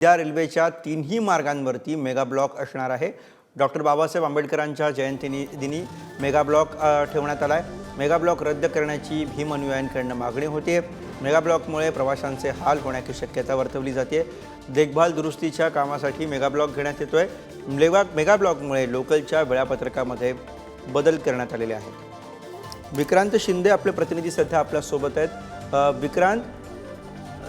या रेल्वेच्या तीनही मार्गांवरती मेगा ब्लॉक असणार आहे। डॉक्टर बाबासाहेब आंबेडकरांच्या जयंतीदिनी मेगा ब्लॉक ठेवण्यात आला आहे। मेगा ब्लॉक रद्द करण्याची भीम अनुयायांकडून मागणी होते। मेगा ब्लॉकमुळे प्रवाशांचे हाल होण्याची शक्यता वर्तवली जाते। देखभाल दुरुस्तीच्या कामासाठी मेगा ब्लॉक घेण्यात येतोय। मेगा ब्लॉकमुळे लोकलच्या वेळापत्रकामध्ये बदल करण्यात आलेले आहेत। विक्रांत शिंदे आपले प्रतिनिधी सध्या आपल्या सोबत आहेत। विक्रांत,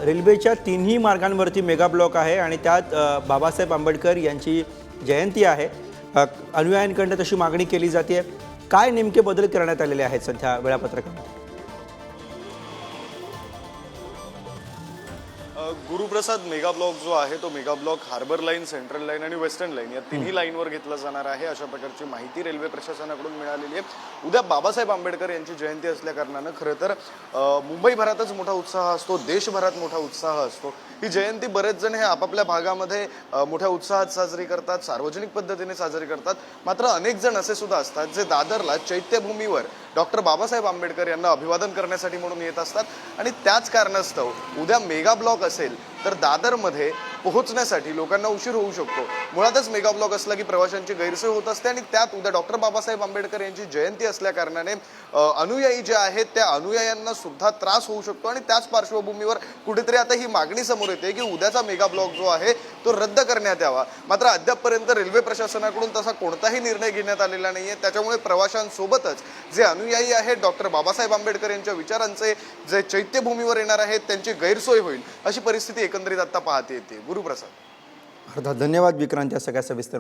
रेल्वेच्या तीनही मार्गांवरती मेगा ब्लॉक आहे आणि त्यात बाबासाहेब आंबेडकर यांची जयंती आहे। अनुयायांकडून तशी मागणी केली जाते। काय नेमके बदल करण्यात आलेले आहेत सध्या वेळापत्रकामध्ये? गुरुप्रसाद, मेगा ब्लॉक जो आहे तो mega block harbour line, central line आणि वेस्टर्न लाईन या तिन्ही लाईनवर घेतला जाणार आहे, अशा प्रकारची माहिती रेल्वे प्रशासनाकडून मिळालेली आहे। उद्या बाबासाहेब आंबेडकर यांची जयंती असल्या कारणानं खरं तर मुंबईभरातच मोठा उत्साह असतो, देशभरात मोठा उत्साह असतो। ही जयंती बरेच जण हे आपापल्या भागामध्ये मोठ्या उत्साहात साजरी करतात, सार्वजनिक पद्धतीने साजरी करतात। मात्र अनेक जण असे सुद्धा असतात जे दादरला चैत्यभूमीवर डॉक्टर बाबासाहेब आंबेडकर यांना अभिवादन करण्यासाठी म्हणून येत असतात आणि त्याच कारणास्तव उद्या मेगा ब्लॉक असेल तर दादरमध्ये पोहोचण्यासाठी लोकांना उशीर होऊ शकतो। मुळातच मेगा ब्लॉक असला की प्रवाशांची गैरसोय होत असते आणि त्यात उद्या डॉक्टर बाबासाहेब आंबेडकर यांची जयंती असल्या कारणाने अनुयायी जे आहेत त्या अनुयायांना सुद्धा त्रास होऊ शकतो आणि त्याच पार्श्वभूमीवर कुठेतरी आता ही मागणी समोर येते की उद्याचा मेगा ब्लॉक जो आहे तो रद्द करण्यात यावा। मात्र अद्यापपर्यंत रेल्वे प्रशासनाकडून तसा कोणताही निर्णय घेण्यात आलेला नाहीये। त्याच्यामुळे प्रवाशांसोबतच जे अनुयायी आहेत डॉक्टर बाबासाहेब आंबेडकर यांच्या विचारांचे जे चैत्यभूमीवर येणार आहेत त्यांची गैरसोय होईल अशी परिस्थिती एकंदरीत आता पाहता येते। गुरुप्रसाद, धन्यवाद विक्रांत या सगळ्या सविस्तर